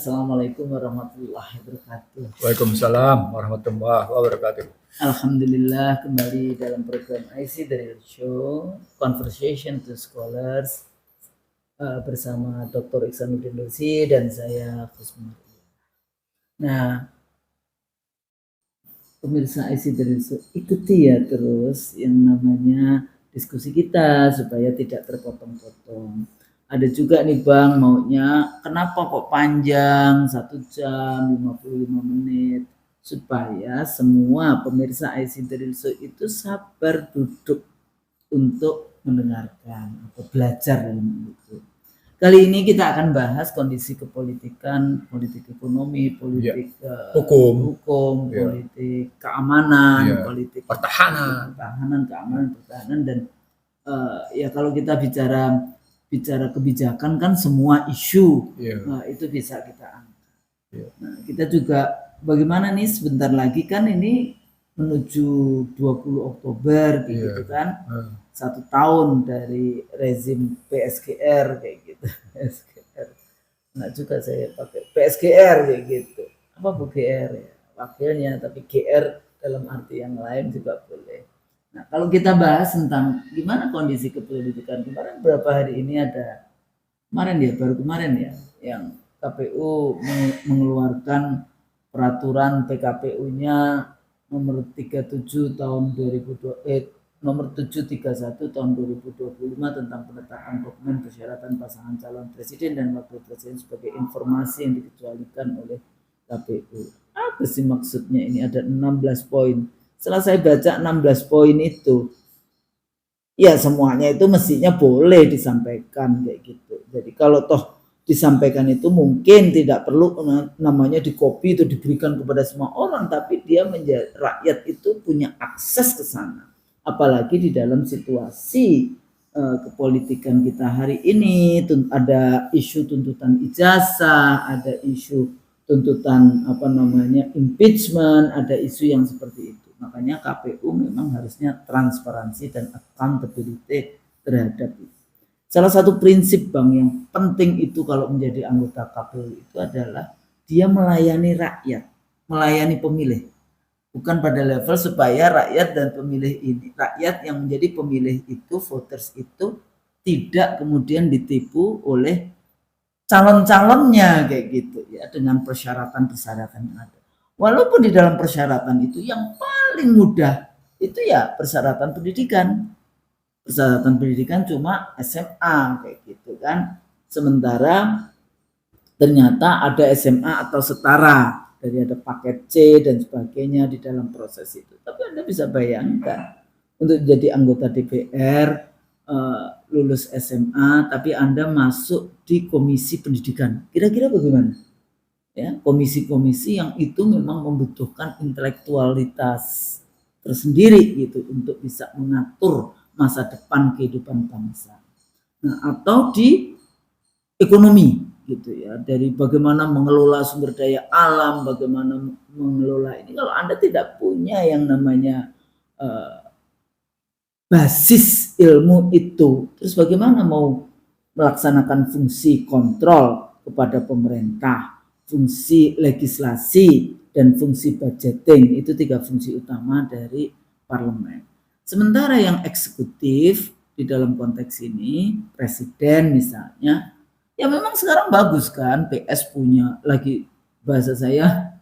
Assalamualaikum warahmatullahi wabarakatuh. Waalaikumsalam warahmatullahi wabarakatuh. Alhamdulillah kembali dalam program IC dari Show Conversation to Scholars bersama Dr. Iksanuddin Nursi dan saya Kusma. Nah, pemirsa IC dari Show, ikuti ya terus yang namanya diskusi kita supaya tidak terpotong-potong. Ada juga nih Bang maunya kenapa kok panjang 1 jam 55 menit supaya semua pemirsa IC Drilso itu sabar duduk untuk mendengarkan atau belajar dalam itu. Kali ini kita akan bahas kondisi kepolitikan, politik ekonomi, politik hukum, politik keamanan, politik pertahanan, keamanan, pertahanan dan ya kalau kita bicara kebijakan kan semua isu itu bisa kita angkat. Nah, kita juga bagaimana nih sebentar lagi kan ini menuju 20 Oktober gitu kan. 1 tahun dari rezim PSGR kayak gitu. PSGR. Nah, juga saya pakai PSGR kayak gitu. Apa Bu GR ya? Wakilnya tapi GR dalam arti yang lain juga boleh. Nah, kalau kita bahas tentang gimana kondisi kepolitikan kemarin berapa hari ini baru kemarin ya yang KPU mengeluarkan peraturan PKPU-nya nomor 37 tahun 2020 nomor 731 tahun 2025 tentang penetapan dokumen persyaratan pasangan calon presiden dan wakil presiden sebagai informasi yang dikecualikan oleh KPU. Apa sih maksudnya ini? Ada 16 poin. Setelah saya baca 16 poin itu, ya semuanya itu mestinya boleh disampaikan kayak gitu. Jadi kalau toh disampaikan itu mungkin tidak perlu namanya dikopi itu diberikan kepada semua orang, tapi dia rakyat itu punya akses ke sana. Apalagi di dalam situasi kepolitikan kita hari ini, ada isu tuntutan ijazah, ada isu tuntutan impeachment, ada isu yang seperti itu. Makanya KPU memang harusnya transparansi dan accountability terhadap itu. Salah satu prinsip Bang yang penting itu kalau menjadi anggota KPU itu adalah dia melayani rakyat, melayani pemilih. Bukan pada level supaya rakyat dan pemilih ini, rakyat yang menjadi pemilih itu, voters itu tidak kemudian ditipu oleh calon-calonnya kayak gitu ya, dengan persyaratan-persyaratan yang ada. Walaupun di dalam persyaratan itu yang paling mudah itu ya persyaratan pendidikan. Persyaratan pendidikan cuma SMA kayak gitu kan. Sementara ternyata ada SMA atau setara, dari ada paket C dan sebagainya di dalam proses itu. Tapi Anda bisa bayangkan untuk jadi anggota DPR lulus SMA tapi Anda masuk di komisi pendidikan. Kira-kira bagaimana? Ya, komisi-komisi yang itu memang membutuhkan intelektualitas tersendiri gitu untuk bisa mengatur masa depan kehidupan bangsa. Nah, atau di ekonomi gitu ya, dari bagaimana mengelola sumber daya alam, bagaimana mengelola ini. Kalau Anda tidak punya yang namanya basis ilmu itu, terus bagaimana mau melaksanakan fungsi kontrol kepada pemerintah, fungsi legislasi dan fungsi budgeting, itu 3 fungsi utama dari parlemen. Sementara yang eksekutif di dalam konteks ini, presiden misalnya, ya memang sekarang bagus kan, PS punya lagi bahasa saya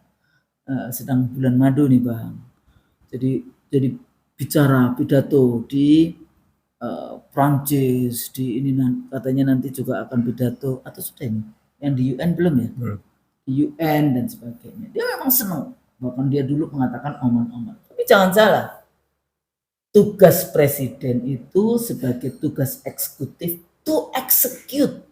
sedang bulan madu nih Bang. Jadi bicara pidato di Prancis, di ini katanya nanti juga akan pidato atau sudah ini yang di UN belum ya? Di UN dan sebagainya. Dia memang senang. Bahkan dia dulu mengatakan oman-oman. Tapi jangan salah. Tugas presiden itu sebagai tugas eksekutif to execute.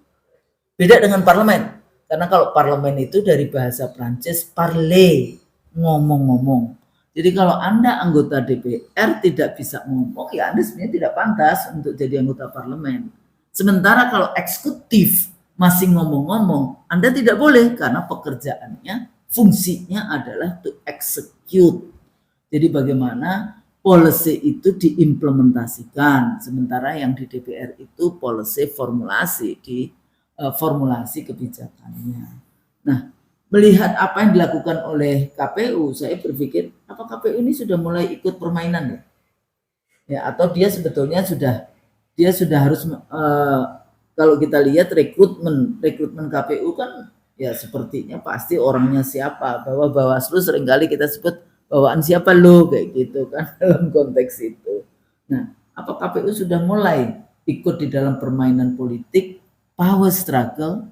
Beda dengan parlemen. Karena kalau parlemen itu dari bahasa Prancis parler, ngomong-ngomong. Jadi kalau Anda anggota DPR tidak bisa ngomong, ya Anda sebenarnya tidak pantas untuk jadi anggota parlemen. Sementara kalau eksekutif masih ngomong-ngomong, Anda tidak boleh karena pekerjaannya, fungsinya adalah to execute. Jadi bagaimana policy itu diimplementasikan, sementara yang di DPR itu policy formulasi, di formulasi kebijakannya. Nah, melihat apa yang dilakukan oleh KPU, saya berpikir apa KPU ini sudah mulai ikut permainan ya, atau dia sebetulnya sudah harus kalau kita lihat rekrutmen KPU kan ya sepertinya pasti orangnya siapa, bahwa Bawaslu seringkali kita sebut bawaan siapa lo kayak gitu kan dalam konteks itu. Nah, apa KPU sudah mulai ikut di dalam permainan politik power struggle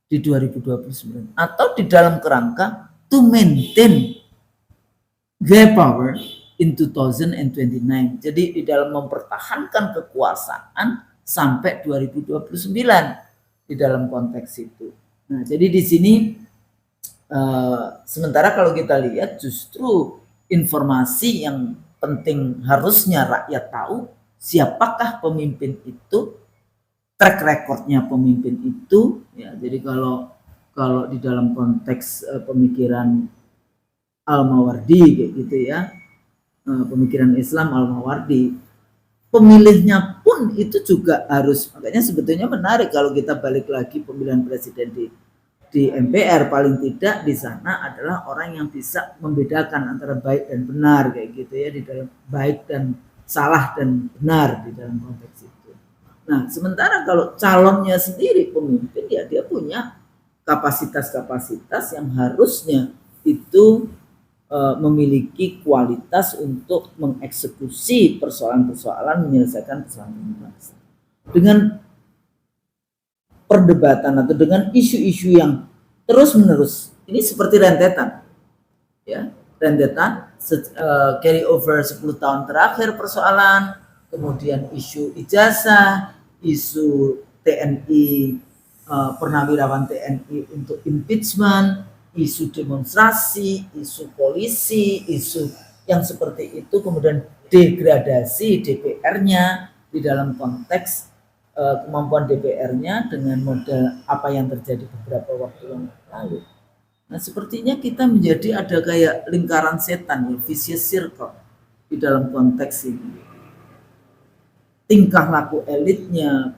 di 2029 atau di dalam kerangka to maintain their power in 2029. Jadi di dalam mempertahankan kekuasaan sampai 2029 di dalam konteks itu. Nah, jadi di sini sementara kalau kita lihat justru informasi yang penting harusnya rakyat tahu siapakah pemimpin itu, track recordnya pemimpin itu ya. Jadi kalau di dalam konteks pemikiran Al-Mawardi kayak gitu ya, pemikiran Islam Al-Mawardi, pemilihnya pun itu juga harus, makanya sebetulnya menarik kalau kita balik lagi pemilihan presiden di MPR, paling tidak di sana adalah orang yang bisa membedakan antara baik dan benar kayak gitu ya, di dalam baik dan salah dan benar di dalam konteks itu. Nah, sementara kalau calonnya sendiri pemimpin ya dia punya kapasitas-kapasitas yang harusnya itu memiliki kualitas untuk mengeksekusi persoalan-persoalan, menyelesaikan persoalan bangsa. Dengan perdebatan atau dengan isu-isu yang terus-menerus, ini seperti rentetan. Ya, rentetan carry over 10 tahun terakhir persoalan, kemudian isu ijazah, isu TNI, purnawirawan TNI untuk impeachment, isu demonstrasi, isu polisi, isu yang seperti itu, kemudian degradasi DPR-nya di dalam konteks kemampuan DPR-nya dengan model apa yang terjadi beberapa waktu yang lalu. Nah, sepertinya kita menjadi ada kayak lingkaran setan ya, vicious circle di dalam konteks ini. Tingkah laku elitnya,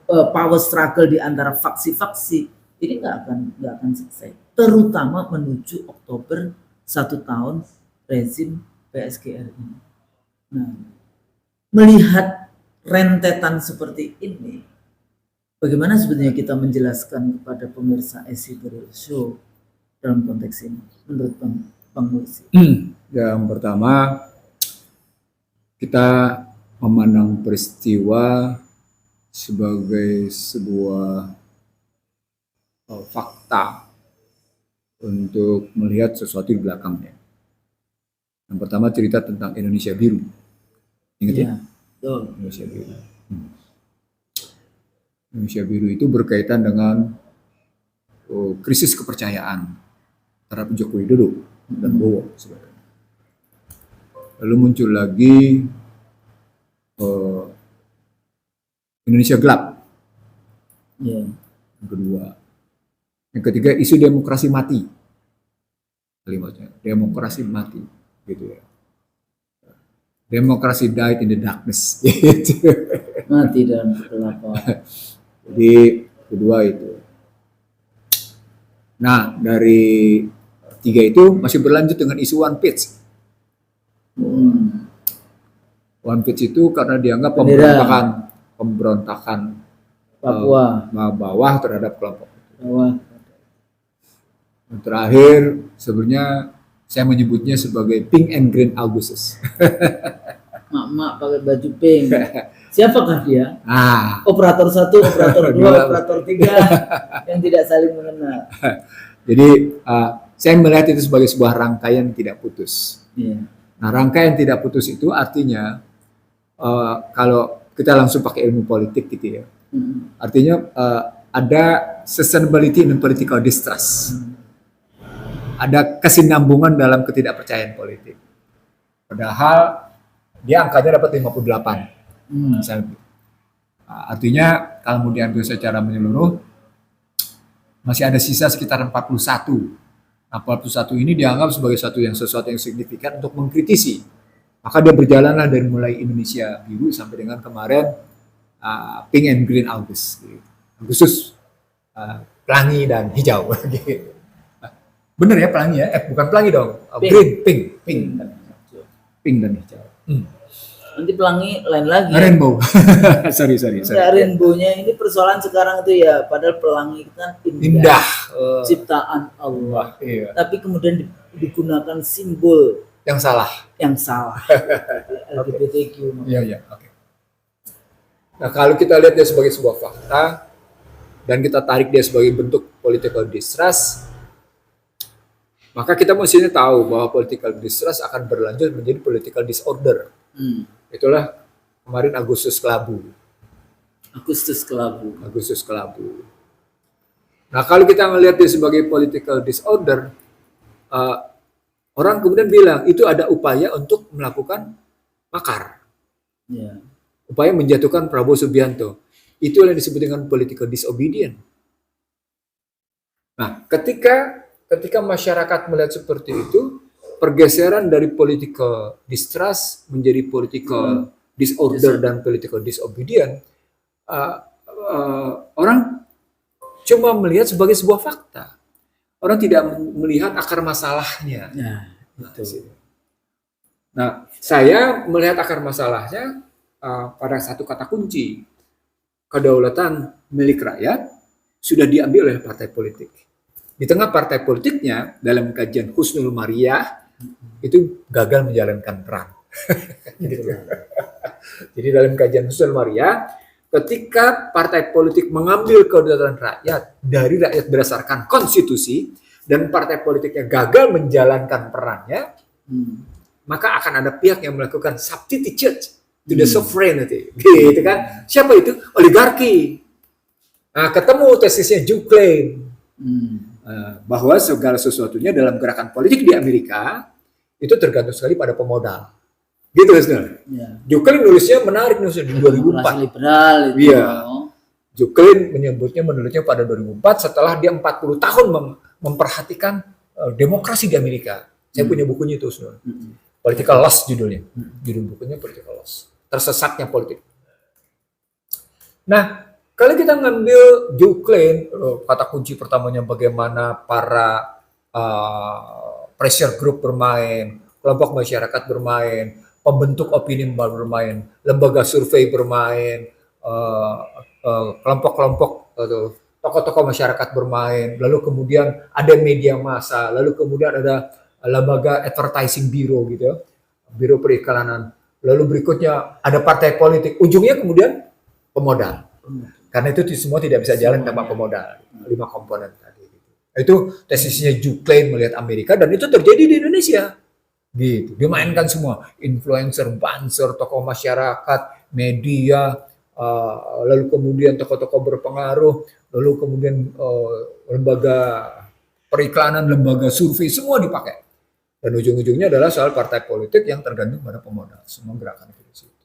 power struggle di antara faksi-faksi ini nggak akan selesai, terutama menuju Oktober 1 tahun rezim PSGR ini. Nah, melihat rentetan seperti ini, bagaimana sebetulnya kita menjelaskan kepada pemirsa SC Show dalam konteks ini, menurut Bang Mursi? Yang pertama, kita memandang peristiwa sebagai sebuah fakta untuk melihat sesuatu di belakangnya. Yang pertama cerita tentang Indonesia Biru. Ingat ya? Indonesia Biru. Indonesia Biru itu berkaitan dengan krisis kepercayaan terhadap Joko Widodo dan Bowo. Lalu muncul lagi Indonesia Gelap. Yang kedua. Yang ketiga, isu demokrasi mati. Kalimatnya, demokrasi mati, gitu ya. Demokrasi died in the darkness. Gitu. Mati dalam kegelapan. Jadi kedua itu. Nah, dari tiga itu masih berlanjut dengan isu One Page. One Page itu karena dianggap pemberontakan Papua bawah terhadap kelompok bawah. Terakhir, sebenarnya saya menyebutnya sebagai Pink and Green Augustus. Mak-mak pakai baju pink. Siapakah dia? Operator 1, operator 2, operator 3 yang tidak saling mengenal. Jadi saya melihat itu sebagai sebuah rangkaian yang tidak putus. Nah, rangkaian tidak putus itu artinya kalau kita langsung pakai ilmu politik gitu ya, artinya ada sustainability in political distrust. Ada kesinambungan dalam ketidakpercayaan politik. Padahal dia angkanya dapat 58. Misalnya. Artinya kalau mau diambil secara menyeluruh, masih ada sisa sekitar 41. Nah, 41 ini dianggap sebagai sesuatu yang signifikan untuk mengkritisi. Maka dia berjalanlah dari mulai Indonesia Biru sampai dengan kemarin Pink and Green Agustus, pelangi dan hijau. Gitu. Bener ya pelangi ya? Bukan pelangi dong. Pink dan hijau. Nanti pelangi lain lagi. Rainbow. sorry. Enggak, rainbow-nya ini persoalan sekarang itu ya, padahal pelangi itu kan indah. Ciptaan Allah. Iya. Tapi kemudian digunakan simbol yang salah. LGBTQ. Iya, oke. Nah, kalau kita lihat dia sebagai sebuah fakta dan kita tarik dia sebagai bentuk political distrust, maka kita mestinya tahu bahwa political distrust akan berlanjut menjadi political disorder. Itulah kemarin Agustus Kelabu. Nah, kalau kita melihat dia sebagai political disorder, orang kemudian bilang itu ada upaya untuk melakukan makar. Yeah. Upaya menjatuhkan Prabowo Subianto. Itu yang disebut dengan political disobedience. Nah, ketika masyarakat melihat seperti itu, pergeseran dari political distrust menjadi political disorder dan political disobedience, orang cuma melihat sebagai sebuah fakta. Orang tidak melihat akar masalahnya. Nah, saya melihat akar masalahnya pada satu kata kunci. Kedaulatan milik rakyat sudah diambil oleh partai politik. Di tengah partai politiknya, dalam kajian Husnul Mariyah, itu gagal menjalankan peran. Jadi dalam kajian Husnul Mariyah, ketika partai politik mengambil kedaulatan rakyat dari rakyat berdasarkan konstitusi, dan partai politiknya gagal menjalankan perannya, maka akan ada pihak yang melakukan substitute to the sovereignty. Gitu kan? Siapa itu? Oligarki. Nah, ketemu tesisnya Duquesne. Bahwa segala sesuatunya dalam gerakan politik di Amerika itu tergantung sekali pada pemodal. Gitu kan? Duquesne nulisnya menarik nulisnya di 2004. Liberal itu. Iya. Duquesne menulisnya pada 2004 setelah dia 40 tahun memperhatikan demokrasi di Amerika. Saya punya bukunya itu, Political Loss judulnya. Judul bukunya Political Loss. Tersesatnya politik. Nah, kalau kita ngambil Duquesne, kata kunci pertamanya bagaimana para pressure group bermain, kelompok masyarakat bermain, pembentuk opini bermain, lembaga survei bermain, kelompok-kelompok tokoh-tokoh masyarakat bermain, lalu kemudian ada media massa, lalu kemudian ada lembaga advertising bureau gitu, biro periklanan, lalu berikutnya ada partai politik, ujungnya kemudian pemodal. Karena itu semua tidak bisa jalan tanpa pemodal. 5 komponen tadi. Itu tesisnya Duquesne melihat Amerika dan itu terjadi di Indonesia. Gitu. Dimainkan semua, influencer, banser, tokoh masyarakat, media, lalu kemudian tokoh-tokoh berpengaruh, lalu kemudian lembaga periklanan, lembaga survei, semua dipakai. Dan ujung-ujungnya adalah soal partai politik yang tergantung pada pemodal. Semua gerakan itu di situ.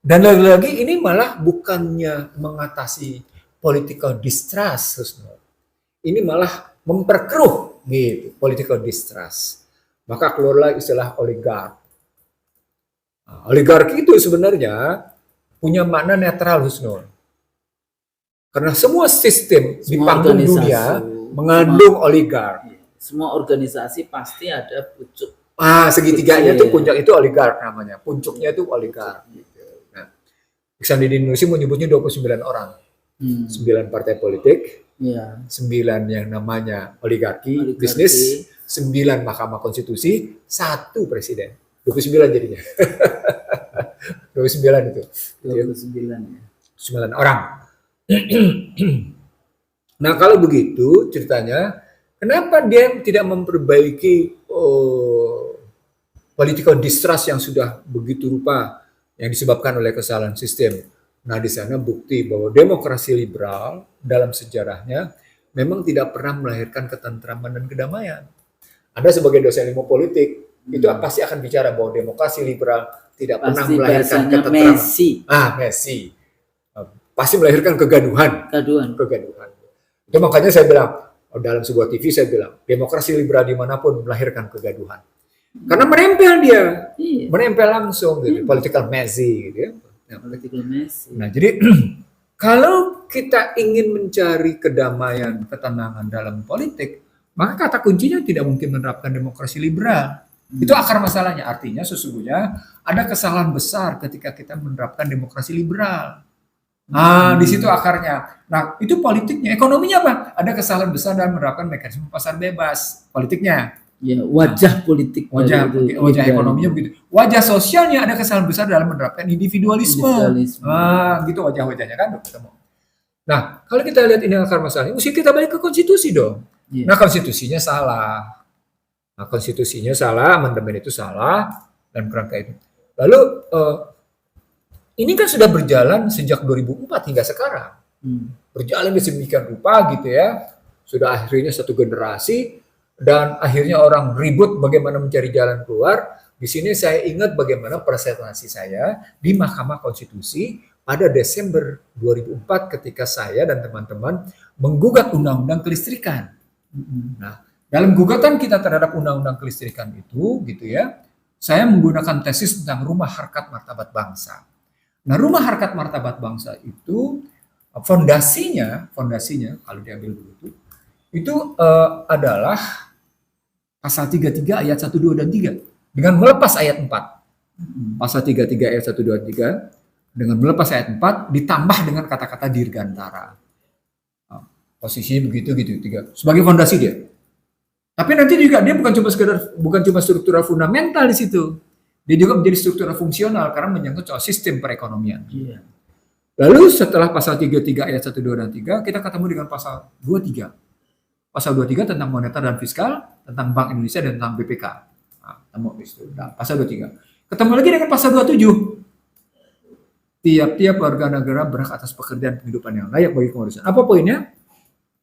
Dan lagi-lagi ini malah bukannya mengatasi political distrust, ini malah memperkeruh gitu political distrust. Maka keluarlah istilah oligark. Oligarki itu sebenarnya punya makna netral, Husnul. Karena semua sistem di panggung dunia mengandung oligark. Semua organisasi pasti ada pucuk. Segitiganya itu puncak itu oligark namanya. Puncuknya itu oligark. Misalnya di Indonesia menyebutnya 29 orang. 9 partai politik, 9 yang namanya oligarki, bisnis, 9 Mahkamah Konstitusi, 1 presiden. 29 jadinya. 29 itu. 9 orang. Nah, kalau begitu ceritanya, kenapa dia tidak memperbaiki political distrust yang sudah begitu rupa yang disebabkan oleh kesalahan sistem. Nah, di sana bukti bahwa demokrasi liberal dalam sejarahnya memang tidak pernah melahirkan ketentraman dan kedamaian. Anda sebagai dosen ilmu politik, itu pasti akan bicara bahwa demokrasi liberal tidak pernah melahirkan ketentraman. Messi. Pasti melahirkan kegaduhan. Itu makanya saya bilang, dalam sebuah TV saya bilang, demokrasi liberal dimanapun melahirkan kegaduhan. Karena menempel dia, menempel langsung gitu, political Messi gitu ya. Nah, jadi Kalau kita ingin mencari kedamaian, ketenangan dalam politik, maka kata kuncinya tidak mungkin menerapkan demokrasi liberal. Itu akar masalahnya. Artinya sesungguhnya ada kesalahan besar ketika kita menerapkan demokrasi liberal. Nah, di situ akarnya. Nah, itu politiknya. Ekonominya apa? Ada kesalahan besar dalam menerapkan mekanisme pasar bebas. Politiknya. Ya, wajah politik. Wajah ekonominya begitu. Wajah sosialnya ada kesalahan besar dalam menerapkan individualisme. Nah, gitu wajah-wajahnya kan ketemu. Nah, kalau kita lihat ini akar masalahnya, mesti kita balik ke konstitusi dong. Nah, konstitusinya salah. Nah, konstitusinya salah, amandemen itu salah, dan kerangka itu. Lalu, ini kan sudah berjalan sejak 2004 hingga sekarang. Berjalan di sedemikian rupa gitu ya. Sudah akhirnya satu generasi, dan akhirnya orang ribut bagaimana mencari jalan keluar. Di sini saya ingat bagaimana presentasi saya di Mahkamah Konstitusi pada Desember 2004 ketika saya dan teman-teman menggugat undang-undang kelistrikan. Nah, dalam gugatan kita terhadap undang-undang kelistrikan itu, gitu ya, saya menggunakan tesis tentang rumah harkat martabat bangsa. Nah, rumah harkat martabat bangsa itu fondasinya kalau diambil dulu itu adalah pasal 33 ayat 1, 2, dan 3 dengan melepas ayat 4. Pasal 33 ayat 1, 2, 3 dengan melepas ayat 4 ditambah dengan kata-kata dirgantara. Posisinya begitu gitu 3 sebagai fondasi dia. Tapi nanti juga dia bukan cuma struktural fundamental di situ. Dia juga menjadi struktural fungsional karena menyangkut soal sistem perekonomian. Lalu setelah pasal 33 ayat 1, 2, dan 3 kita ketemu dengan pasal 23. Pasal 23 tentang moneter dan fiskal, tentang Bank Indonesia dan tentang BPK. Nah, ketemu di situ. Nah, pasal 23. Ketemu lagi dengan pasal 27. Tiap-tiap warga negara berhak atas pekerjaan penghidupan yang layak bagi kemanusiaan. Apa poinnya?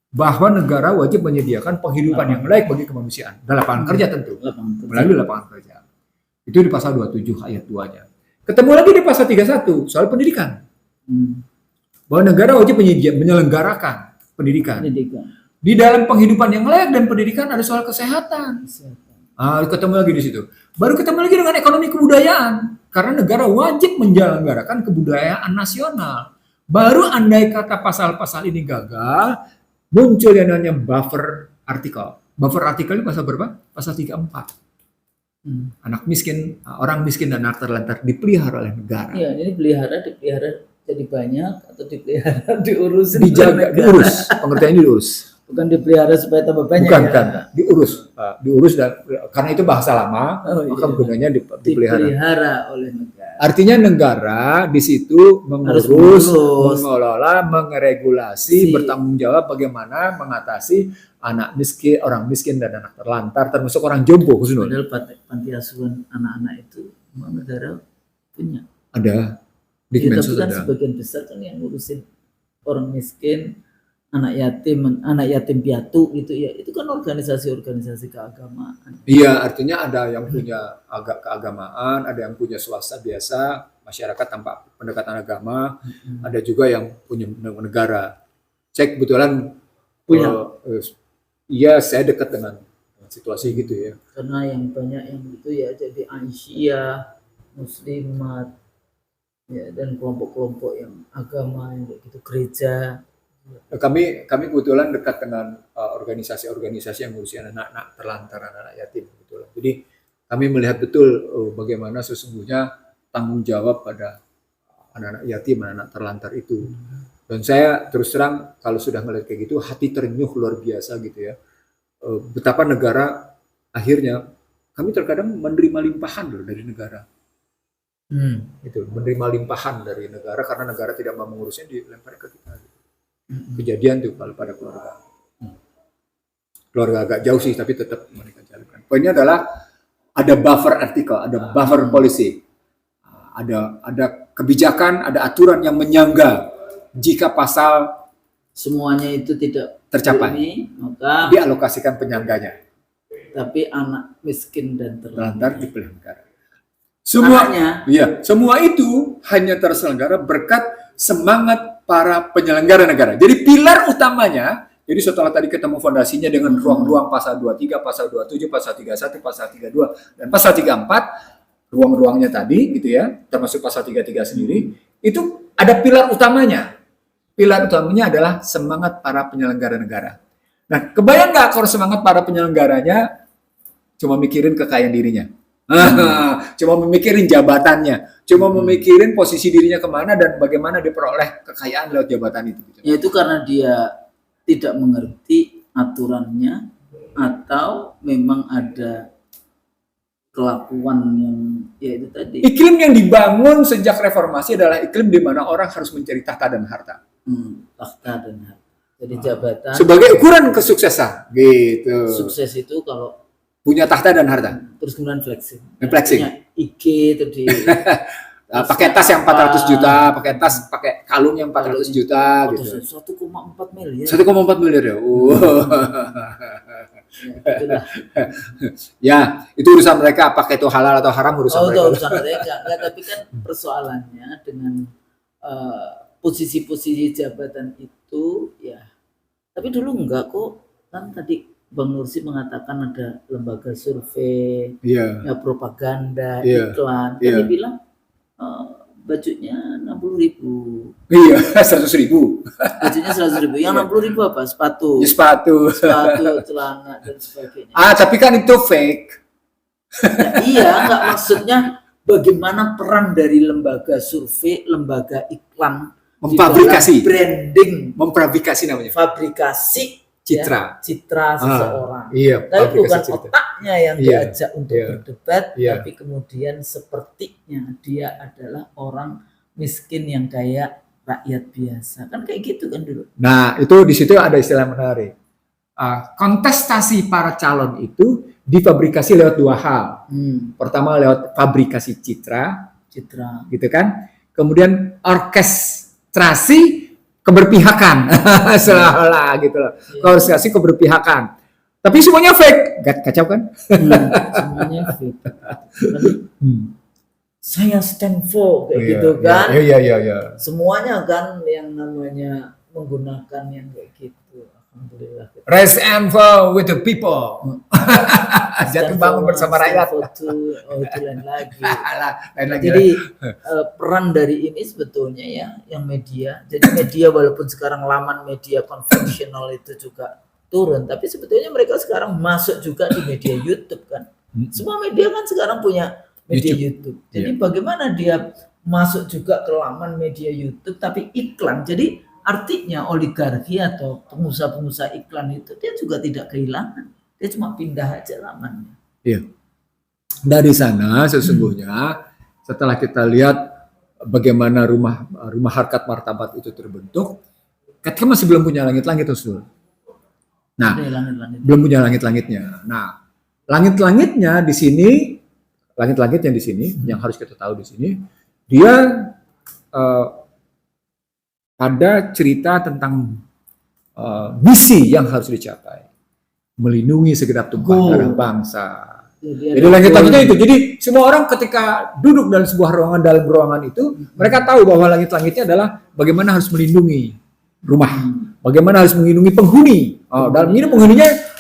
Bahwa negara wajib menyediakan penghidupan yang layak bagi kemanusiaan. Dan lapangan kerja tentu. Melalui lapangan kerja. Itu di pasal 27 ayat 2-nya. Ketemu lagi di pasal 31 soal pendidikan. Bahwa negara wajib menyelenggarakan pendidikan. Di dalam penghidupan yang layak dan pendidikan ada soal kesehatan. Ketemu lagi di situ. Baru ketemu lagi dengan ekonomi kebudayaan. Karena negara wajib menyelenggarakan kebudayaan nasional. Baru andai kata pasal-pasal ini gagal, muncul yang namanya buffer artikel. Buffer artikel ini pasal berapa? Pasal 34. Anak miskin, orang miskin dan anak terlantar dipelihara oleh negara. Iya, ini dipelihara jadi banyak atau dipelihara diurusin. Dijaga, diurus. Pengertiannya diurus. Bukan dipelihara supaya tambah banyak. Bukan. Diurus dan karena itu bahasa lama, maka gunanya dipelihara oleh negara. Artinya negara di situ mengurus, mengelola, mengeregulasi, bertanggung jawab bagaimana mengatasi anak miskin, orang miskin dan anak terlantar, termasuk orang jompo. Padahal panti asuhan anak-anak itu negara punya. Ada. Tapi kan sebagian besar kan yang ngurusin orang miskin, anak yatim piatu gitu ya, itu kan organisasi keagamaan. Iya, artinya ada yang punya keagamaan, ada yang punya swasta biasa, masyarakat tanpa pendekatan agama, ada juga yang punya negara. Saya kebetulan punya. Iya, saya dekat dengan situasi gitu ya. Karena yang banyak yang itu ya jadi Aisyah, Muslimat, ya, dan kelompok-kelompok yang agama yang kayak gitu, gereja. Kami kebetulan dekat dengan organisasi-organisasi yang ngurusin anak-anak terlantar, anak-anak yatim kebetulan. Jadi kami melihat betul bagaimana sesungguhnya tanggung jawab pada anak-anak yatim, anak-anak terlantar itu. Dan saya terus terang kalau sudah melihat kayak gitu hati terenyuh luar biasa gitu ya. Betapa negara akhirnya kami terkadang menerima limpahan loh dari negara. Itu menerima limpahan dari negara karena negara tidak mau mengurusnya, dilempar ke kita. Kejadian tuh kalau pada keluarga agak jauh sih tapi tetap mereka jalankan. Poinnya adalah ada buffer artikel, ada buffer policy, ada kebijakan, ada aturan yang menyangga jika pasal semuanya itu tidak tercapai, maka dialokasikan penyangganya. Tapi anak miskin dan terlantar dipelihara. Semua itu hanya terselenggara berkat semangat para penyelenggara negara. Jadi pilar utamanya, jadi setelah tadi ketemu fondasinya dengan ruang-ruang pasal 23, pasal 27, pasal 31, pasal 32, dan pasal 34, ruang-ruangnya tadi gitu ya, termasuk pasal 33 sendiri, itu ada pilar utamanya. pilar utamanya adalah semangat para penyelenggara negara. Nah, kebayang nggak kalau semangat para penyelenggaranya cuma mikirin kekayaan dirinya, cuma memikirin jabatannya, cuma memikirin posisi dirinya kemana dan bagaimana diperoleh kekayaan lewat jabatan itu. Ya itu karena dia tidak mengerti aturannya atau memang ada kelakuan yang ya itu tadi. Iklim yang dibangun sejak reformasi adalah iklim di mana orang harus mencari tahta dan harta. Tahta dan harta. Jadi jabatan sebagai ukuran kesuksesan, gitu. Sukses itu kalau punya tahta dan harta. Terus kemudian flexing. Punya IG itu di pakai tas yang 400 juta, pakai kalung yang 400 juta gitu. 1,4 miliar. 1,4 miliar ya. Ya, itu urusan mereka, apakah itu halal atau haram urusan mereka. Itu urusan mereka. Enggak, tapi kan persoalannya dengan posisi-posisi jabatan itu ya. Tapi dulu enggak kok. Kan tadi Bang Nursi mengatakan ada lembaga survei, ya propaganda, iklan. Kan dibilang bajunya 60.000. Iya, 100.000. Bajunya 100.000. Yang 60.000 apa? Sepatu. Ya, sepatu, celana dan sebagainya. Tapi kan itu fake. Ya, iya, enggak, maksudnya bagaimana peran dari lembaga survei, lembaga iklan memfabrikasi branding, memfabrikasi namanya. Fabrikasi citra seseorang. Iya, tapi bukan cerita. Otaknya yang diajak untuk berdebat, tapi kemudian sepertinya dia adalah orang miskin yang kayak rakyat biasa. Kan kayak gitu kan dulu. Nah, itu di situ ada istilah menarik. Kontestasi para calon itu difabrikasi lewat dua hal. Pertama lewat fabrikasi citra, gitu kan. Kemudian orkestrasi keberpihakan, seolah-olah gitu loh. Orkestrasi keberpihakan. Tapi semuanya fake, kacau kan? Semuanya fake. Saya stand for kayak gitu kan? Iya. Semuanya kan yang namanya menggunakan yang kayak gitu. Alhamdulillah. Rise and fall with the people. Jatuh bangun bersama rakyat. Itu lain lagi. Jadi peran dari ini sebetulnya ya, yang media. Jadi media walaupun sekarang laman media konvensional itu juga turun, tapi sebetulnya mereka sekarang masuk juga di media YouTube kan. Semua media kan sekarang punya media YouTube. Jadi bagaimana dia masuk juga ke laman media YouTube tapi iklan. Jadi artinya oligarki atau pengusaha-pengusaha iklan itu dia juga tidak kehilangan. Dia cuma pindah aja lamannya. Iya. Dari sana sesungguhnya setelah kita lihat bagaimana rumah harkat martabat itu terbentuk, ketika masih belum punya langit-langit Usul. Nah, belum punya langit-langitnya. Nah, langit-langitnya di sini, langit-langitnya di sini yang harus kita tahu di sini, dia ada cerita tentang misi yang harus dicapai, melindungi segenap tumpah darah bangsa. Jadi langit-langitnya itu. Jadi semua orang ketika duduk dalam sebuah ruangan, dalam ruangan itu, mereka tahu bahwa langit-langitnya adalah bagaimana harus melindungi rumah, bagaimana harus melindungi penghuni. Dalam ini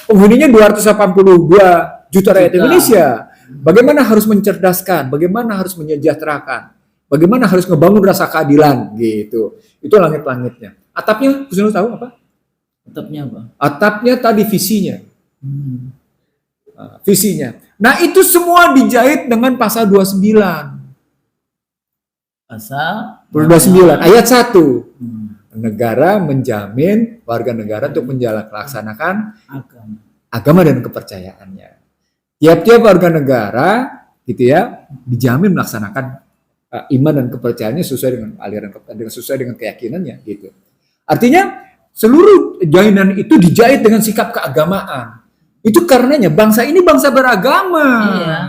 penghuninya 282 juta rakyat Indonesia. Bagaimana harus mencerdaskan, bagaimana harus menyejahterakan, bagaimana harus ngebangun rasa keadilan gitu. Itu langit-langitnya. Atapnya, Gus Nur tahu apa? Atapnya apa? Atapnya tadi visinya. Visinya. Nah, itu semua dijahit dengan pasal 29. Pasal 29 ayat 1. Negara menjamin warga negara untuk melaksanakan agama dan kepercayaannya. Tiap-tiap warga negara gitu ya, dijamin melaksanakan iman dan kepercayaannya sesuai dengan aliran, sesuai dengan keyakinannya gitu. Artinya seluruh jaminan itu dijahit dengan sikap keagamaan. Itu karenanya bangsa ini bangsa beragama. Iya,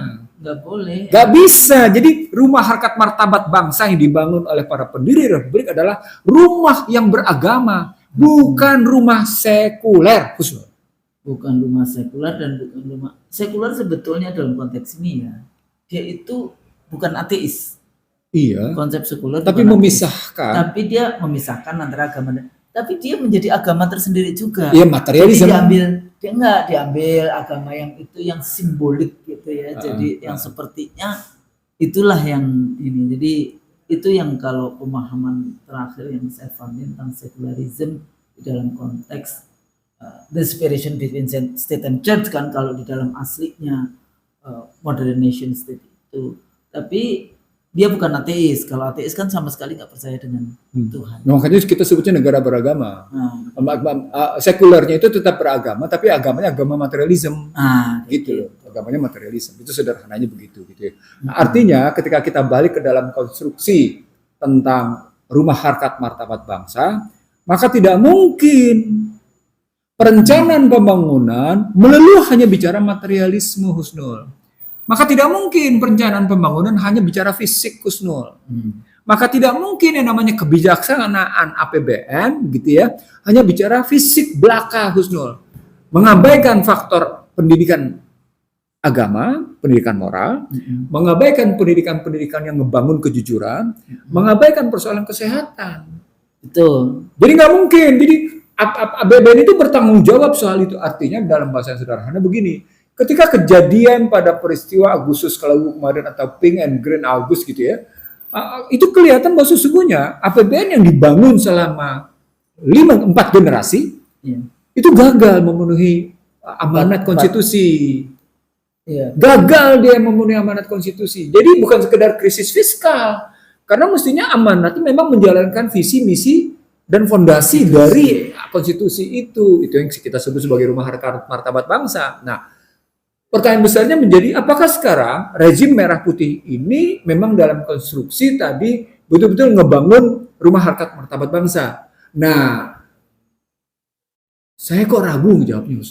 nggak boleh. Nggak bisa. Jadi rumah harkat martabat bangsa yang dibangun oleh para pendiri republik adalah rumah yang beragama, bukan rumah sekuler. Bukan rumah sekuler dan bukan rumah sekuler sebetulnya dalam konteks ini ya. Dia itu bukan ateis. Iya. Konsep sekuler tapi memisahkan. Tapi dia memisahkan antara agama dan tapi dia menjadi agama tersendiri juga. Iya, materialisme. Dia diambil agama yang itu yang simbolik gitu ya. Jadi yang sepertinya itulah yang ini. Jadi itu yang kalau pemahaman terakhir yang saya pahami tentang secularism di dalam konteks the separation between state and church kan, kalau di dalam aslinya modern nation state itu. Tapi dia bukan ateis. Kalau ateis kan sama sekali nggak percaya dengan Tuhan. Nah, makanya kita sebutnya negara beragama. Sekulernya itu tetap beragama, tapi agamanya agama materialisme. Gitu loh. Agamanya materialisme. Itu sederhananya begitu. Gitu ya. Nah, artinya ketika kita balik ke dalam konstruksi tentang rumah harkat martabat bangsa, maka tidak mungkin perencanaan pembangunan melulu hanya bicara materialisme, Husnul. Maka tidak mungkin perencanaan pembangunan hanya bicara fisik, Husnul. Maka tidak mungkin yang namanya kebijaksanaan APBN gitu ya, hanya bicara fisik belaka, Husnul. Mengabaikan faktor pendidikan agama, pendidikan moral, mengabaikan pendidikan-pendidikan yang membangun kejujuran, mengabaikan persoalan kesehatan. Betul. Jadi nggak mungkin. Jadi APBN itu bertanggung jawab soal itu. Artinya dalam bahasa yang sederhana begini. Ketika kejadian pada peristiwa Agustus Kelabu kemarin atau Pink and Green August gitu ya, itu kelihatan bahwa sesungguhnya APBN yang dibangun selama 4 generasi itu gagal memenuhi amanat konstitusi. Gagal dia memenuhi amanat konstitusi. Jadi bukan sekedar krisis fiskal, karena mestinya amanat itu memang menjalankan visi, misi, dan fondasi dari konstitusi itu. Itu yang kita sebut sebagai rumah harkat martabat bangsa. Nah, pertanyaan besarnya menjadi apakah sekarang rezim merah putih ini memang dalam konstruksi tadi betul-betul ngebangun rumah harkat martabat bangsa. Nah, saya kok ragu jawabnya.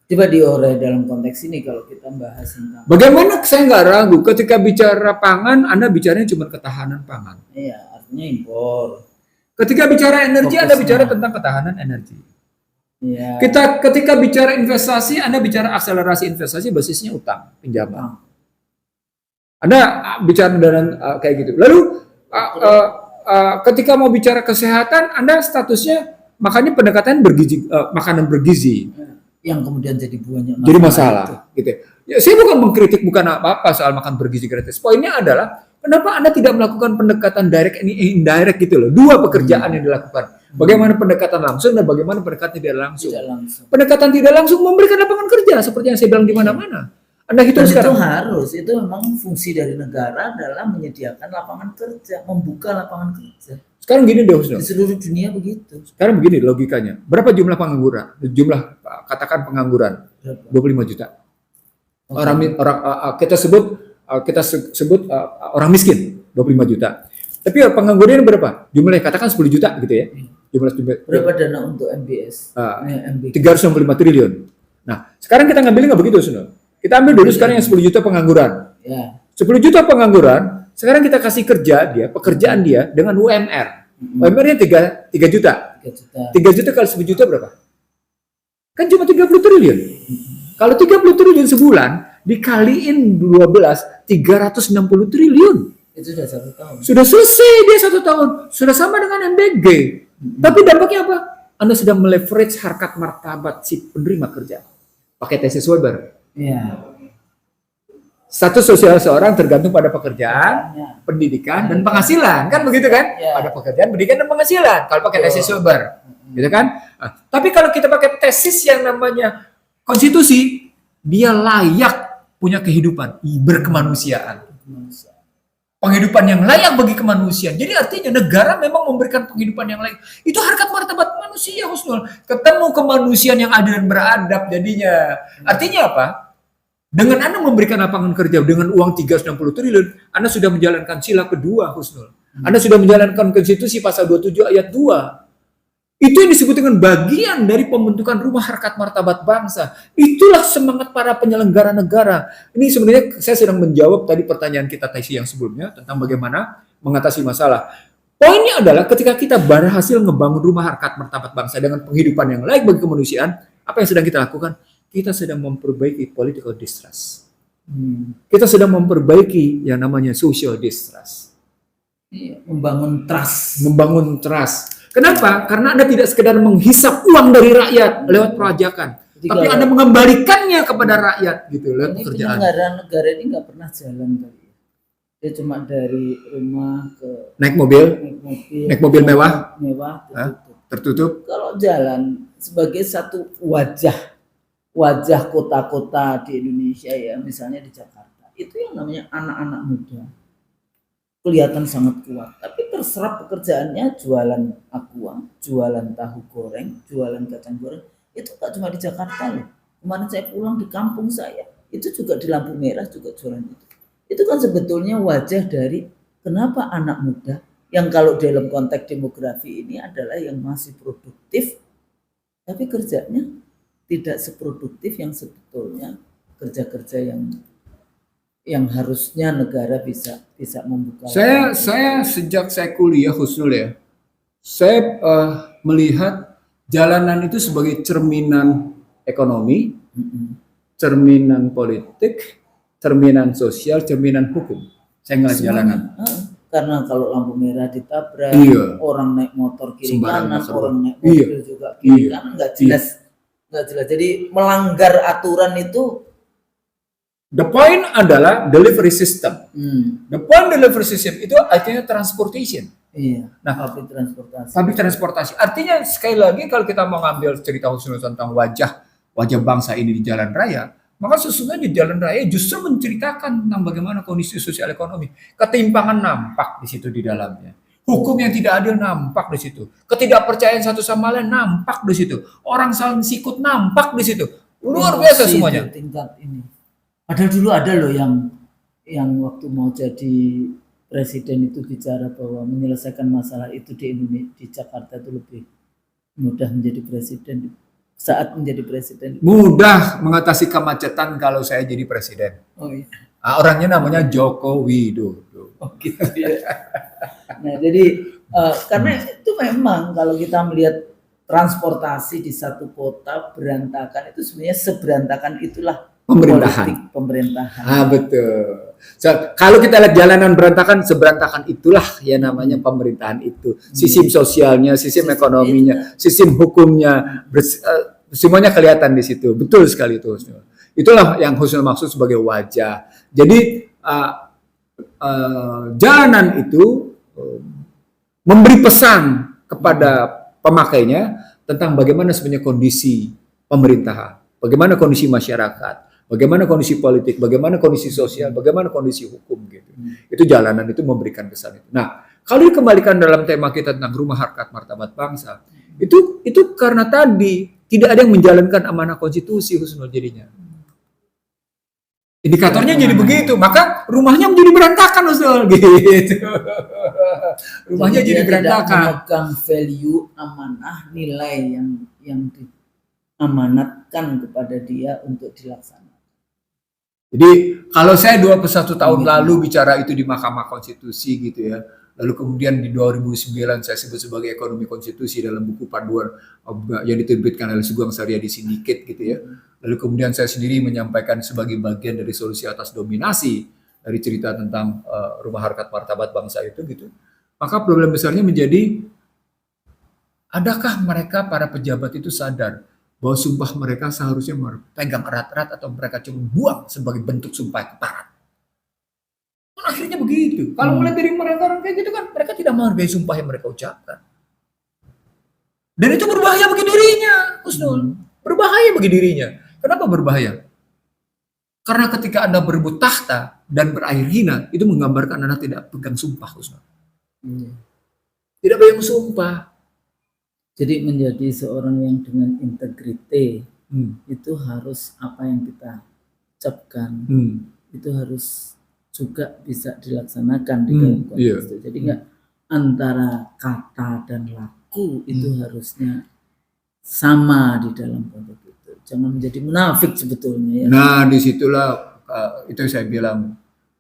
Coba diurai dalam konteks ini kalau kita bahas tentang bagaimana saya nggak ragu ketika bicara pangan, Anda bicaranya cuma ketahanan pangan. Iya, artinya impor. Ketika bicara energi, Anda bicara tentang ketahanan energi. Ya. Ketika bicara investasi, Anda bicara akselerasi investasi basisnya utang, pinjaman. Anda bicara dengan kayak gitu. Lalu ketika mau bicara kesehatan, Anda statusnya makanya pendekatan bergizi, makanan bergizi. Yang kemudian jadi buahnya jadi masalah gitu. Ya, saya bukan mengkritik, bukan apa-apa soal makan bergizi gratis. Poinnya adalah kenapa Anda tidak melakukan pendekatan direct ini indirect gitu loh. Dua pekerjaan yang dilakukan. Bagaimana pendekatan langsung dan bagaimana pendekatan tidak langsung. Pendekatan tidak langsung memberikan lapangan kerja seperti yang saya bilang di mana-mana. Anda hitung sekarang. Itu memang fungsi dari negara adalah menyediakan lapangan kerja, membuka lapangan kerja. Sekarang gini deh, Husnul. Di seluruh dunia begitu. Sekarang begini logikanya. Berapa jumlah pengangguran? Jumlah katakan pengangguran 25 juta. Okay. Kita sebut orang miskin 25 juta. Tapi pengangguran berapa? Jumlahnya katakan 10 juta gitu ya. Berapa dana untuk MBS? 365 triliun. Nah, sekarang kita ngambilnya nggak begitu, Husnul. Kita ambil dulu sekarang yang 10 juta pengangguran. Ya. 10 juta pengangguran, sekarang kita kasih pekerjaan dia dengan UMR. UMR-nya 3 juta. 3 juta kali 10 juta berapa? Kan cuma 30 triliun. Kalau 30 triliun sebulan dikaliin 12, 360 triliun. Itu sudah 1 tahun. Sudah selesai dia 1 tahun. Sudah sama dengan MBG. Tapi dampaknya apa? Anda sudah meleverage harkat martabat si penerima kerja. Pakai tesis Weber. Iya. Status sosial seorang tergantung pada pekerjaan, pendidikan, dan penghasilan, kan begitu kan? Pada pekerjaan, pendidikan, dan penghasilan. Kalau pakai tesis Weber, gitu kan? Tapi kalau kita pakai tesis yang namanya konstitusi, dia layak punya kehidupan berkemanusiaan, penghidupan yang layak bagi kemanusiaan. Jadi artinya negara memang memberikan penghidupan yang layak. Itu harkat martabat manusia, Husnul. Ketemu kemanusiaan yang adil dan beradab jadinya. Artinya apa? Dengan Anda memberikan lapangan kerja dengan uang 360 triliun, Anda sudah menjalankan sila kedua, Husnul. Anda sudah menjalankan konstitusi pasal 27 ayat 2. Itu yang disebut dengan bagian dari pembentukan rumah harkat martabat bangsa. Itulah semangat para penyelenggara negara. Ini sebenarnya saya sedang menjawab tadi pertanyaan kita Taisi yang sebelumnya tentang bagaimana mengatasi masalah. Poinnya adalah ketika kita berhasil ngebangun rumah harkat martabat bangsa dengan penghidupan yang layak bagi kemanusiaan, apa yang sedang kita lakukan? Kita sedang memperbaiki political distrust. Kita sedang memperbaiki yang namanya social distrust. Membangun trust. Membangun trust. Kenapa? Karena Anda tidak sekedar menghisap uang dari rakyat lewat perpajakan, tapi Anda mengembalikannya kepada rakyat gitu lewat pekerjaan. Negara ini nggak pernah jalan kali. Dia cuma dari rumah ke naik mobil mewah, tertutup. Kalau jalan sebagai satu wajah kota-kota di Indonesia ya, misalnya di Jakarta, itu yang namanya anak-anak muda kelihatan sangat kuat, tapi terserap pekerjaannya jualan aqua, jualan tahu goreng, jualan kacang goreng. Itu nggak cuma di Jakarta loh. Kemarin saya pulang di kampung saya, itu juga di lampu merah juga jualan itu. Itu kan sebetulnya wajah dari kenapa anak muda yang kalau dalam konteks demografi ini adalah yang masih produktif, tapi kerjanya tidak seproduktif yang sebetulnya kerja-kerja yang harusnya negara bisa membuka. Saya sejak saya kuliah Husnul ya, saya melihat jalanan itu sebagai cerminan ekonomi, cerminan politik, cerminan sosial, cerminan hukum. Saya ngelihat jalanan. Karena kalau lampu merah ditabrak, orang naik motor kiri kanan, orang naik mobil juga kiri kanan, nggak jelas. Jadi melanggar aturan itu. The point adalah delivery system. The point delivery system itu artinya transportation. Iya. Nah, public transportasi. Artinya sekali lagi kalau kita mau ngambil cerita khusus tentang wajah bangsa ini di jalan raya, maka sesungguhnya di jalan raya justru menceritakan tentang bagaimana kondisi sosial ekonomi. Ketimpangan nampak di situ di dalamnya. Hukum yang tidak adil nampak di situ. Ketidakpercayaan satu sama lain nampak di situ. Orang saling sikut nampak di situ. Luar biasa semuanya. Tingkat ini. Padahal dulu ada loh yang waktu mau jadi presiden itu bicara bahwa menyelesaikan masalah itu di Indonesia, di Jakarta itu lebih mudah menjadi presiden. Saat menjadi presiden mudah mengatasi kemacetan kalau saya jadi presiden. Oh iya. Orangnya namanya Joko Widodo. Oh gitu ya. Nah jadi karena itu memang kalau kita melihat transportasi di satu kota berantakan, itu sebenarnya seberantakan itulah pemerintahan. Betul. Kalau kita lihat jalanan berantakan, seberantakan itulah ya namanya pemerintahan itu. Sistem sosialnya, sistem ekonominya, sistem hukumnya, semuanya kelihatan di situ. Betul sekali itu. Itulah yang Husnul maksud sebagai wajah. Jadi jalanan itu memberi pesan kepada pemakainya tentang bagaimana sebenarnya kondisi pemerintahan, bagaimana kondisi masyarakat, bagaimana kondisi politik, bagaimana kondisi sosial, bagaimana kondisi hukum gitu. Itu jalanan itu memberikan kesan itu. Nah, kalau dikembalikan dalam tema kita tentang rumah harkat martabat bangsa, itu karena tadi tidak ada yang menjalankan amanah konstitusi Husnul jadinya. Indikatornya jadi begitu, maka rumahnya menjadi berantakan Husnul gitu. Rumahnya jadi berantakan. Tidak memegang value amanah, nilai yang diamanatkan kepada dia untuk dilaksanakan. Jadi kalau saya 21 tahun lalu bicara itu di Mahkamah Konstitusi gitu ya, lalu kemudian di 2009 saya sebut sebagai ekonomi konstitusi dalam buku panduan yang diterbitkan oleh Sugeng Saryadi Sindiket gitu ya. Lalu kemudian saya sendiri menyampaikan sebagai bagian dari solusi atas dominasi dari cerita tentang rumah harkat martabat bangsa itu gitu. Maka problem besarnya menjadi, adakah mereka para pejabat itu sadar bahwa sumpah mereka seharusnya pegang erat-erat atau mereka cuma buang sebagai bentuk sumpah keparat. Akhirnya begitu. Kalau mulai dari mereka orang kayak gitu kan, mereka tidak menghargai sumpah yang mereka ucapkan. Dan itu berbahaya bagi dirinya, Husnul. Berbahaya bagi dirinya. Kenapa berbahaya? Karena ketika Anda berebut tahta dan berakhir hina, itu menggambarkan Anda tidak pegang sumpah, Husnul. Tidak pegang sumpah. Jadi menjadi seorang yang dengan integriti itu harus apa yang kita ucapkan itu harus juga bisa dilaksanakan di dalam konteks itu. Jadi enggak antara kata dan laku itu harusnya sama di dalam konteks itu. Jangan menjadi munafik sebetulnya ya. Nah, disitulah itu saya bilang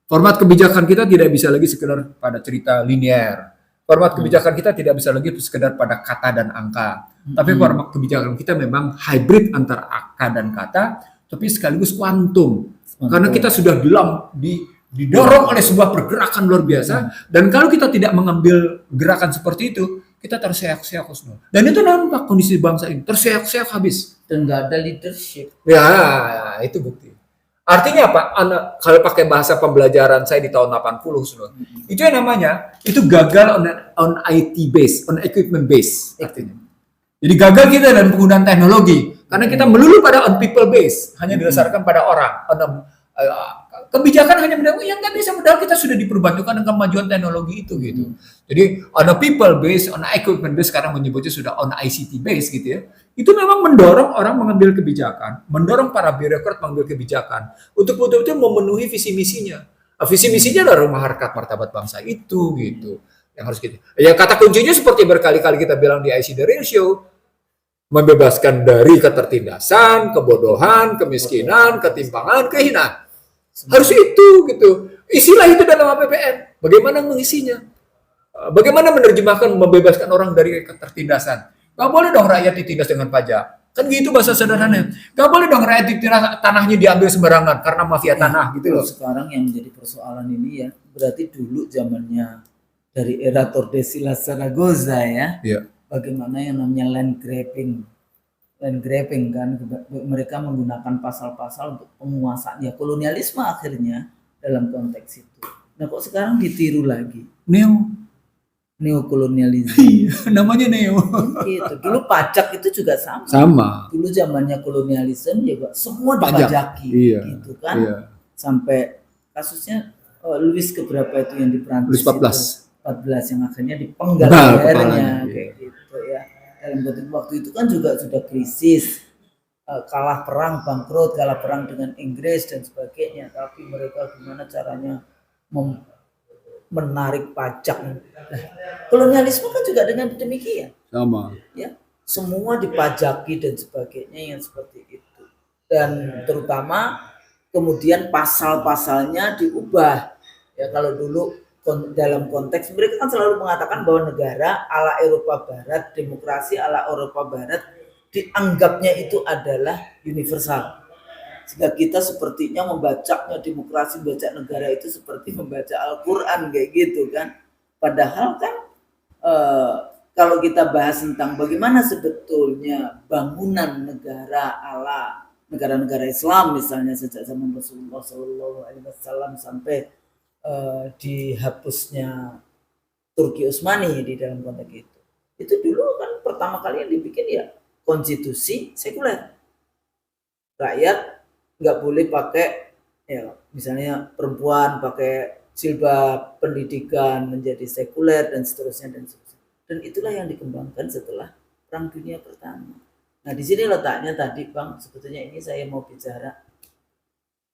format kebijakan kita tidak bisa lagi sekedar pada cerita linear. Format kebijakan kita tidak bisa lagi sekedar pada kata dan angka. Tapi format kebijakan kita memang hybrid antara angka dan kata, tapi sekaligus kuantum. Karena kita sudah didorong oleh sebuah pergerakan luar biasa. Dan kalau kita tidak mengambil gerakan seperti itu, kita terseok-seok. Dan itu nampak kondisi bangsa ini, terseok-seok habis. Dan nggak ada leadership. Ya, itu bukti. Artinya apa? Kalau pakai bahasa pembelajaran saya di tahun 80, Saudara, itu yang namanya, itu gagal on IT base, on equipment base. Artinya. Jadi gagal kita dalam penggunaan teknologi, karena kita melulu pada on people base, hanya didasarkan pada orang. Kebijakan hanya yang nggak bisa, padahal kita sudah diperbantukan dengan kemajuan teknologi itu gitu. Jadi on a people base, on a equipment base, sekarang menyebutnya sudah on ICT base gitu ya. Itu memang mendorong orang mengambil kebijakan, mendorong para birokrat mengambil kebijakan untuk betul-betul memenuhi visi misinya. Visi misinya adalah rumah harkat martabat bangsa itu gitu. Yang harus kita. Ya kata kuncinya seperti berkali-kali kita bilang di IC The Real Show, membebaskan dari ketertindasan, kebodohan, kemiskinan, ketimpangan, kehinaan. Harus itu gitu. Isilah itu dalam APBN. Bagaimana mengisinya? Bagaimana menerjemahkan membebaskan orang dari ketertindasan? Gak boleh dong rakyat ditindas dengan pajak. Kan gitu bahasa sederhananya. Gak boleh dong rakyat ditindas, tanahnya diambil sembarangan karena mafia tanah gitu loh. Sekarang yang menjadi persoalan ini ya, berarti dulu zamannya dari era Tordesillas Zaragoza ya. Bagaimana yang namanya land grabbing kan, mereka menggunakan pasal-pasal untuk penguasaan ya, kolonialisme akhirnya dalam konteks itu. Nah kok sekarang ditiru lagi neokolonialisme. Namanya neo. Gitu. Dulu pajak itu juga sama. Dulu zamannya kolonialisme juga semua dipajaki gitu kan. Sampai kasusnya Louis keberapa itu yang di Prancis, Louis 14 yang akhirnya dipenggal lehernya kayak gitu ya. Dalam waktu itu kan juga sudah krisis, kalah perang, bangkrut, kalah perang dengan Inggris dan sebagainya. Tapi mereka gimana caranya menarik pajak. Nah, kolonialisme kan juga dengan demikian. Sama. Ya, semua dipajaki dan sebagainya yang seperti itu. Dan terutama kemudian pasal-pasalnya diubah. Ya kalau dulu dalam konteks mereka kan selalu mengatakan bahwa negara ala Eropa Barat, demokrasi ala Eropa Barat dianggapnya itu adalah universal. Sehingga kita sepertinya membacanya demokrasi, membaca negara itu seperti membaca Al-Quran kayak gitu kan. Padahal kan kalau kita bahas tentang bagaimana sebetulnya bangunan negara ala negara-negara Islam misalnya sejak zaman Rasulullah SAW sampai dihapusnya Turki Utsmani di dalam konteks itu dulu kan pertama kali yang dibikin ya konstitusi sekuler, rakyat nggak boleh pakai ya misalnya perempuan pakai jilbab, pendidikan menjadi sekuler dan seterusnya dan itulah yang dikembangkan setelah Perang Dunia Pertama. Nah di sini letaknya tadi Bang, sebetulnya ini saya mau bicara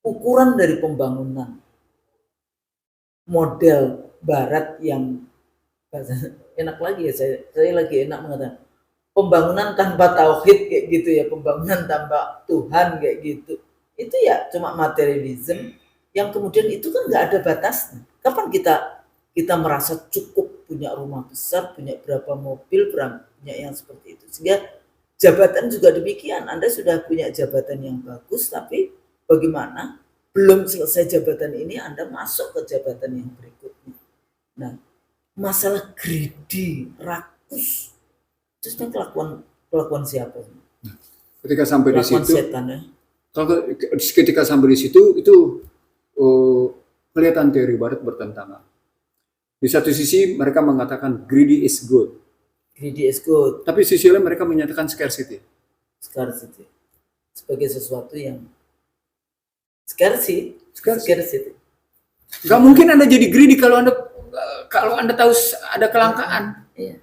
ukuran dari pembangunan model Barat yang enak lagi ya, saya lagi enak mengatakan pembangunan tanpa tauhid kayak gitu ya, pembangunan tanpa Tuhan kayak gitu, itu ya cuma materialisme yang kemudian itu kan nggak ada batasnya. Kapan kita merasa cukup punya rumah besar, punya berapa mobil, punya yang seperti itu. Sehingga jabatan juga demikian, Anda sudah punya jabatan yang bagus, tapi bagaimana belum selesai jabatan ini Anda masuk ke jabatan yang berikutnya. Nah, masalah greedy, rakus, itu sebenarnya kelakuan siapa? Ketika sampai di situ, setan, ya? Ketika sampai di situ itu kelihatan teori Barat bertentangan. Di satu sisi mereka mengatakan greedy is good. Greedy is good. Tapi sisi lain mereka menyatakan scarcity. Scarcity sebagai sesuatu yang scarcity. Gak mungkin Anda jadi greedy kalau Anda tahu ada kelangkaan. Iya.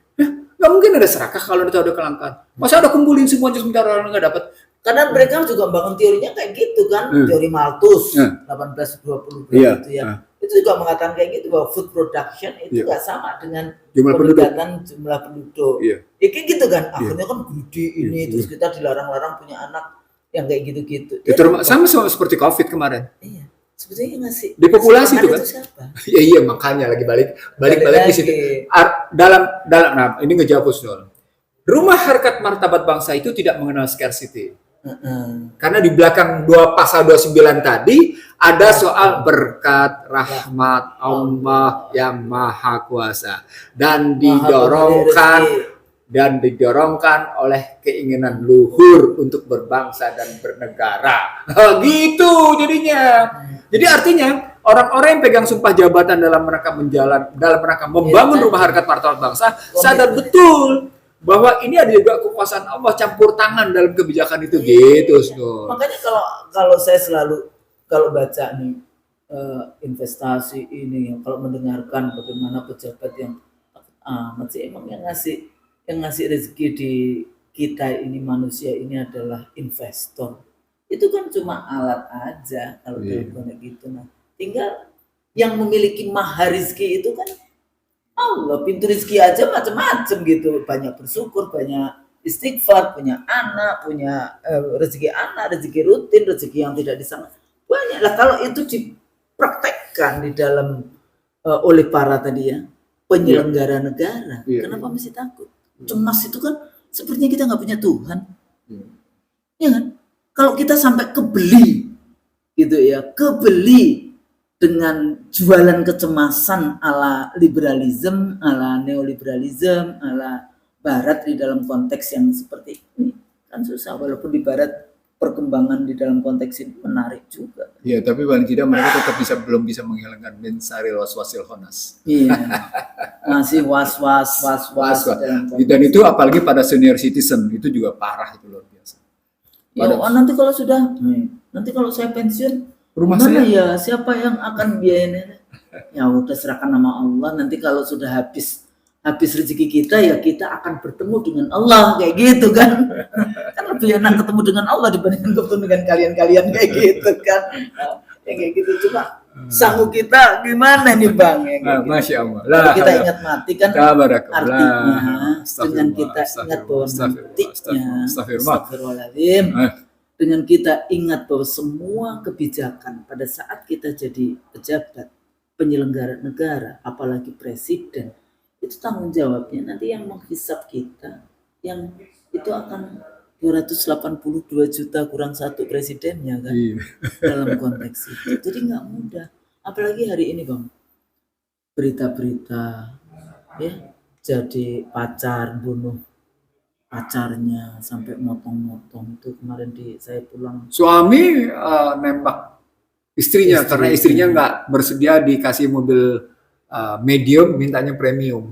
Gak mungkin ada serakah kalau Anda tahu ada kelangkaan. Masa ada kumpulin semuanya sementara orang nggak dapat? Karena mereka juga bangun teorinya kayak gitu kan, teori Malthus 1820 itu ya. Itu juga mengatakan kayak gitu bahwa food production itu nggak sama dengan peningkatan jumlah penduduk. Ya kayak gitu kan. Akhirnya kan greedy ini terus kita dilarang-larang punya anak yang kayak gitu-gitu. Sama seperti COVID kemarin. Iya. Sebetulnya ngasih di populasi itu kan. Iya makanya lagi balik di situ. Nah, ini ngejawab Husnul. Rumah harkat martabat bangsa itu tidak mengenal scarcity. Karena di belakang pasal 29 tadi ada soal berkat rahmat Allah yang maha kuasa dan didorongkan dan didorongkan oleh keinginan luhur untuk berbangsa dan bernegara. Gitu jadinya. Jadi artinya orang-orang yang pegang sumpah jabatan dalam rangka membangun rumah harkat martabat bangsa sadar betul bahwa ini ada juga kekuasaan Allah campur tangan dalam kebijakan itu gitu. Makanya kalau saya selalu kalau baca nih investasi ini, kalau mendengarkan bagaimana pejabat yang amat sih emang yang ngasih rezeki di kita ini manusia ini adalah investor. Itu kan cuma alat aja kalau kayak gitu. Nah, tinggal yang memiliki maha rezeki itu kan Allah, pintu rezeki aja macam-macam gitu, banyak bersyukur, banyak istighfar, punya anak, punya rezeki anak, rezeki rutin, rezeki yang tidak disangka, banyak lah. Kalau itu dipraktekkan di dalam oleh para tadi ya penyelenggara negara, kenapa mesti takut? Cemas itu kan sepertinya kita nggak punya Tuhan, ya kan? Kalau kita sampai kebeli, gitu ya, kebeli dengan jualan kecemasan ala liberalisme, ala neoliberalisme, ala Barat di dalam konteks yang seperti ini kan susah. Walaupun di Barat perkembangan di dalam konteks ini menarik juga. Iya, tapi paling tidak mereka tetap belum bisa menghilangkan mensari waswasil khonas. Iya, masih was-was. Dan itu apalagi pada senior citizen itu juga parah, itu luar biasa. Ya, nanti kalau sudah, nanti kalau saya pensiun, rumah saya ya siapa yang akan biayain? Ya udah serahkan nama Allah. Nanti kalau sudah habis rezeki kita ya kita akan bertemu dengan Allah kayak gitu kan. Kan lebih enak ketemu dengan Allah dibandingkan ketemu dengan kalian kayak gitu kan. Ya kayak gitu, cuma sanggup kita gimana nih Bang ya, gitu. Masya Allah. Kalau kita ingat mati kan artinya dengan kita ingat bahwa nantinya astagfirullahaladzim, dengan kita ingat bahwa semua kebijakan pada saat kita jadi pejabat penyelenggara negara, apalagi presiden, itu tanggung jawabnya nanti yang menghisap kita, yang itu akan 282 juta kurang satu presidennya kan. Dalam konteks itu, jadi nggak mudah. Apalagi hari ini Bang, berita-berita ya, jadi pacar bunuh pacarnya sampai motong-motong. Itu kemarin saya pulang, suami nembak istrinya karena istrinya nggak bersedia dikasih mobil medium, mintanya premium.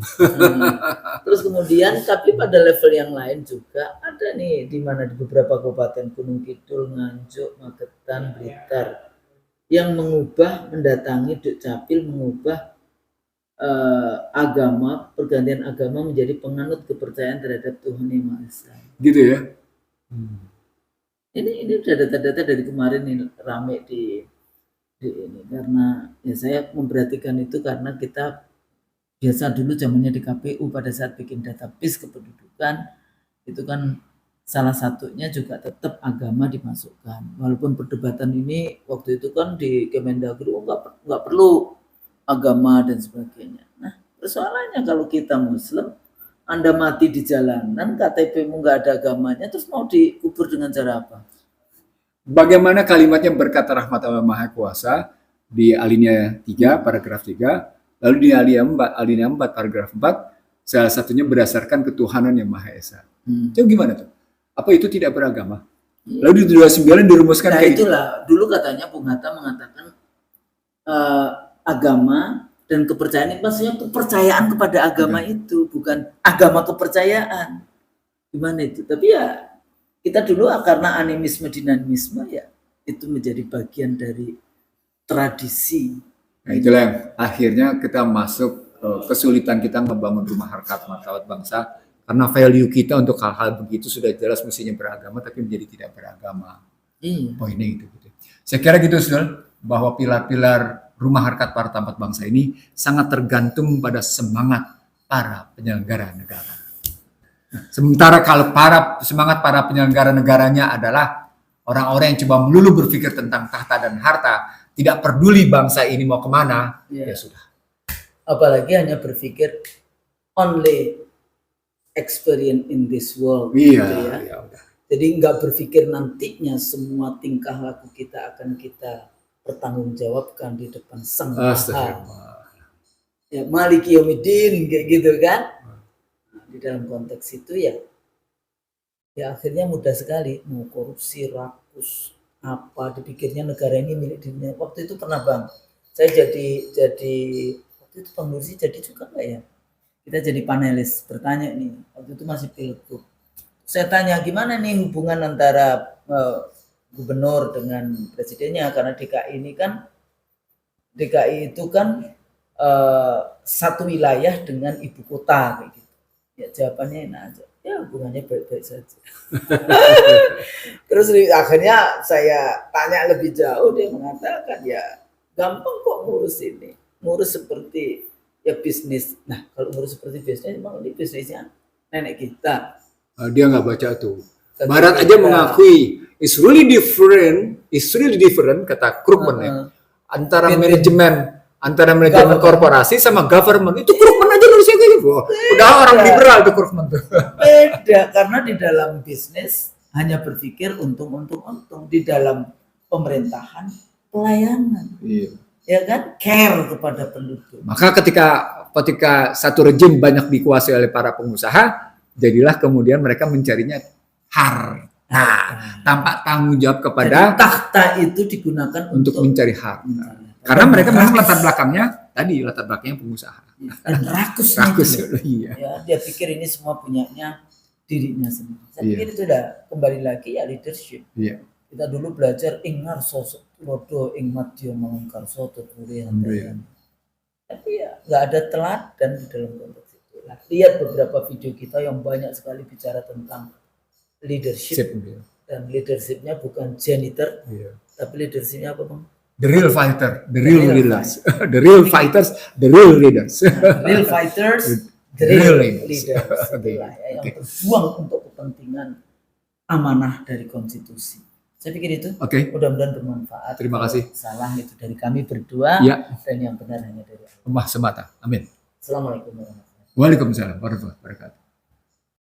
Terus kemudian tapi pada level yang lain juga ada nih, di mana di beberapa kabupaten Gunung Kidul, Nganjuk, Magetan, Blitar yang mendatangi Dukcapil mengubah agama, pergantian agama menjadi penganut kepercayaan terhadap Tuhan Yang Maha Esa. Gitu ya. Ini udah data-data dari kemarin ini rame di ini, karena ya saya memperhatikan itu karena kita biasa dulu zamannya di KPU pada saat bikin database kependudukan itu kan salah satunya juga tetap agama dimasukkan, walaupun perdebatan ini waktu itu kan di Kemendagri nggak perlu agama dan sebagainya. Nah persoalannya kalau kita Muslim, Anda mati di jalanan, KTP-mu nggak ada agamanya, terus mau dikubur dengan cara apa? Bagaimana kalimatnya berkata rahmat Allah Maha Kuasa di alinea 3 paragraf 3, lalu di alinea 4 paragraf 4 salah satunya berdasarkan ketuhanan yang Maha Esa. Itu gimana tuh? Apa itu tidak beragama? Lalu di 29 dirumuskan kayak itulah gitu. Dulu katanya Bung Hatta mengatakan agama dan kepercayaan, maksudnya kepercayaan kepada agama itu, bukan agama kepercayaan. Gimana itu? Tapi ya kita dulu karena animisme dinamisme ya itu menjadi bagian dari tradisi. Nah itulah yang akhirnya kita masuk kesulitan kita membangun rumah harkat martabat bangsa karena value kita untuk hal-hal begitu sudah jelas mestinya beragama tapi menjadi tidak beragama. Poinnya itu gitu. Saya kira gitu Saudara, bahwa pilar-pilar rumah harkat martabat bangsa ini sangat tergantung pada semangat para penyelenggara negara. Sementara kalau semangat para penyelenggara negaranya adalah orang-orang yang coba melulu berpikir tentang tahta dan harta, tidak peduli bangsa ini mau kemana, ya sudah. Apalagi hanya berpikir only experience in this world. Iya, gitu ya. Ya. Jadi nggak berpikir nantinya semua tingkah laku kita akan kita pertanggungjawabkan di depan Sang Maha. Ya, Maliki Yaumiddin kayak gitu kan. di dalam konteks itu ya akhirnya mudah sekali mau korupsi, rakus, apa dipikirnya negara ini milik dirinya. Waktu itu pernah Bang, saya jadi waktu itu Bang Nursi jadi juga nggak ya? Kita jadi panelis bertanya nih, waktu itu masih pilgub. Saya tanya gimana nih hubungan antara gubernur dengan presidennya, karena DKI itu kan satu wilayah dengan ibu kota kayak gitu. Ya jawabannya enak aja. Ya hubungannya baik-baik saja. Terus akhirnya saya tanya lebih jauh, dia mengatakan ya gampang kok ngurus ini. Ngurus seperti ya bisnis. Nah kalau ngurus seperti bisnis, memang ini bisnisnya nenek kita. Dia nggak baca tuh. Barat aja mengakui it's really different kata Krugman antara manajemen korporasi sama government. Itu Krugman aja nulisnya kayak gitu. Udah orang liberal tuh Krugman tuh. Beda, karena di dalam bisnis hanya berpikir untung. Di dalam pemerintahan pelayanan. Iya. Ya kan, care kepada penduduk. Maka ketika satu rejim banyak dikuasai oleh para pengusaha, jadilah kemudian mereka mencarinya harta, tanpa tanggung jawab kepada. Jadi, takhta itu digunakan untuk mencari harta. Karena mereka memang latar belakangnya pengusaha. Dan rakus. Iya. Ya, dia pikir ini semua punyanya dirinya sendiri. Saya pikir itu udah kembali lagi ya leadership. Iya. Kita dulu belajar ingar sosok lodo ing madya mangkar soto turian. Tapi ya nggak ada teladan di dalam konteks itu. Nah, lihat beberapa video kita yang banyak sekali bicara tentang leadership. Dan leadershipnya bukan janitor, tapi leadershipnya apa Bang? The real fighter, the real leaders, the real fighters, the real leaders. Real fighters, the real leaders. Yang berjuang untuk kepentingan amanah dari konstitusi. Saya pikir itu. Mudah-mudahan bermanfaat. Terima kasih. Salah itu dari kami berdua, dan yang benar hanya dari Allah semata. Amin. Assalamualaikum warahmatullahi wabarakatuh. Waalaikumsalam warahmatullahi wabarakatuh.